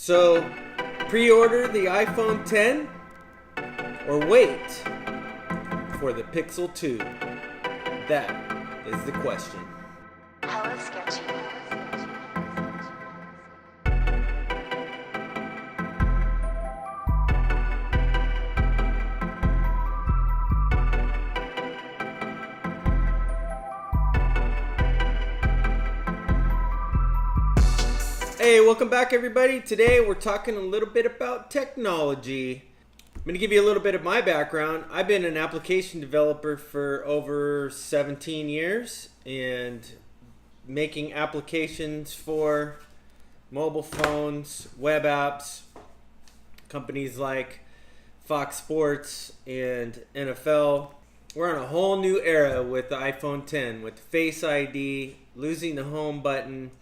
So, pre-order the iPhone 10 or wait for the Pixel 2? That is the question. Hella sketchy. Hey, welcome back everybody. Today we're talking a little bit about technology. I'm going to give you a little bit of my background. I've been an application developer for over 17 years and making applications for mobile phones, web apps, companies like Fox Sports and NFL. We're on a whole new era with the iPhone 10 with Face ID, losing the home button.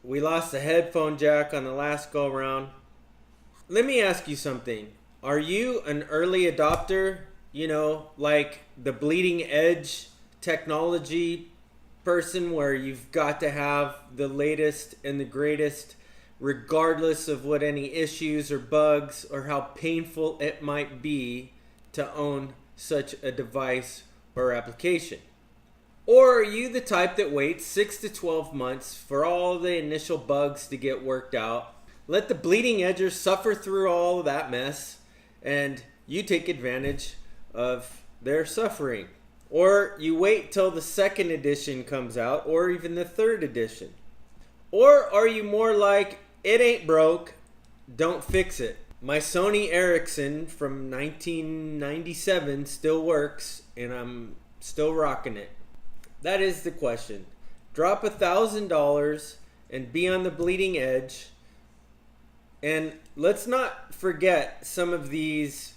We lost the headphone jack on the last go around. Let me ask you something. Are you an early adopter? You know, like the bleeding edge technology person where you've got to have the latest and the greatest regardless of what any issues or bugs or how painful it might be to own such a device or application? Or are you the type that waits 6 to 12 months for all the initial bugs to get worked out, let the bleeding edgers suffer through all of that mess, and you take advantage of their suffering? Or you wait till the second edition comes out, or even the third edition? Or are you more like, it ain't broke, don't fix it? My Sony Ericsson from 1997 still works, and I'm still rocking it. That is the question. Drop $1,000 and be on the bleeding edge. And let's not forget some of these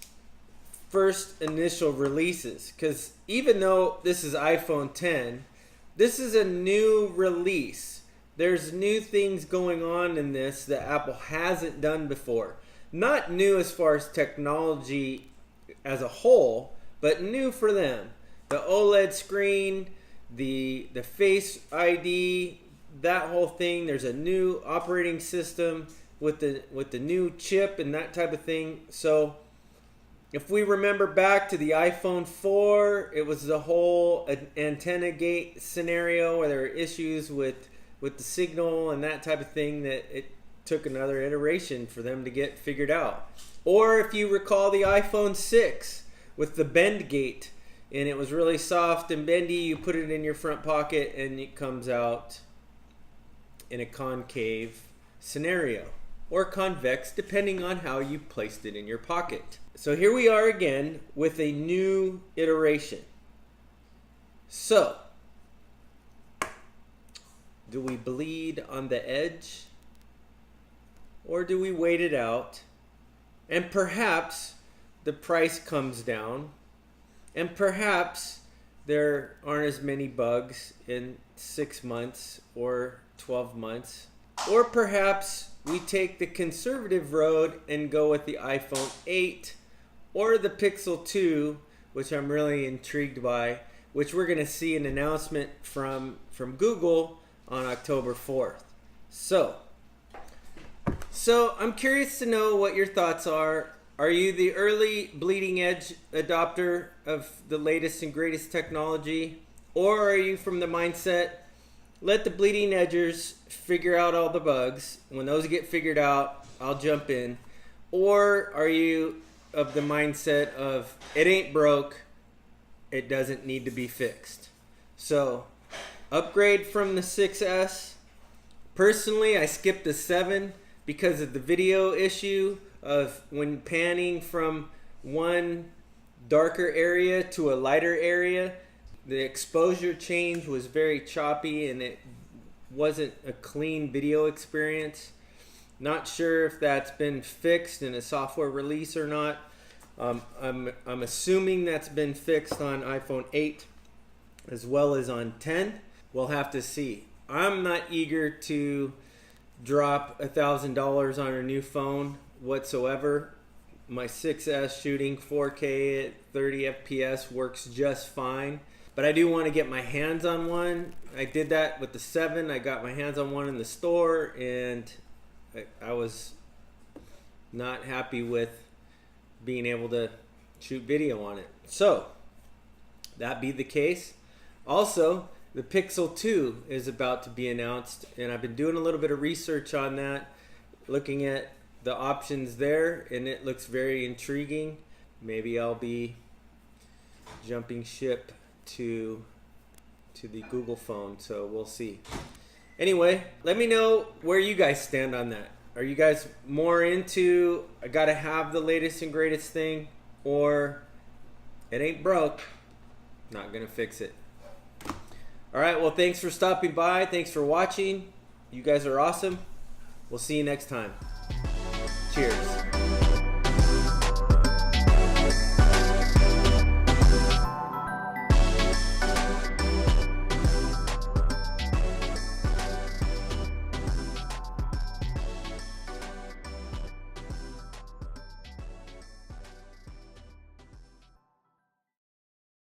first initial releases, because even though this is iPhone 10, this is a new release. There's new things going on in this that Apple hasn't done before. Not new as far as technology as a whole, but new for them. The OLED screen, the Face ID, that whole thing. There's a new operating system with the new chip and that type of thing. So if we remember back to the iPhone 4, it was the whole antenna gate scenario where there were issues with the signal and that type of thing that it took another iteration for them to get figured out. Or if you recall the iPhone 6 with the bend gate, and it was really soft and bendy, you put it in your front pocket and it comes out in a concave scenario, or convex depending on how you placed it in your pocket. So here we are again with a new iteration. So, do we bleed on the edge, or do we wait it out and perhaps the price comes down? And perhaps there aren't as many bugs in 6 months or 12 months. Or perhaps we take the conservative road and go with the iPhone 8 or the Pixel 2, which I'm really intrigued by, which we're going to see an announcement from Google on October 4th. So I'm curious to know what your thoughts are. Are you the early bleeding edge adopter of the latest and greatest technology? Or are you from the mindset, let the bleeding edgers figure out all the bugs. When those get figured out, I'll jump in. Or are you of the mindset of, it ain't broke, it doesn't need to be fixed? So, upgrade from the 6S. Personally, I skipped the 7 because of the video issue of when panning from one darker area to a lighter area. The exposure change was very choppy and it wasn't a clean video experience. Not sure if that's been fixed in a software release or not. I'm assuming that's been fixed on iPhone 8 as well as on 10. We'll have to see. I'm not eager to drop $1,000 on a new phone whatsoever. My 6S shooting 4K at 30 FPS works just fine, but I do want to get my hands on one. I did that with the 7. I got my hands on one in the store and I was not happy with being able to shoot video on it. So that be the case. Also, the Pixel 2 is about to be announced, and I've been doing a little bit of research on that, looking at the options there, and it looks very intriguing. Maybe I'll be jumping ship to the Google phone, so we'll see. Anyway, let me know where you guys stand on that. Are you guys more into, I gotta have the latest and greatest thing, or it ain't broke, not gonna fix it? All right, well, thanks for stopping by. Thanks for watching. You guys are awesome. We'll see you next time. Cheers.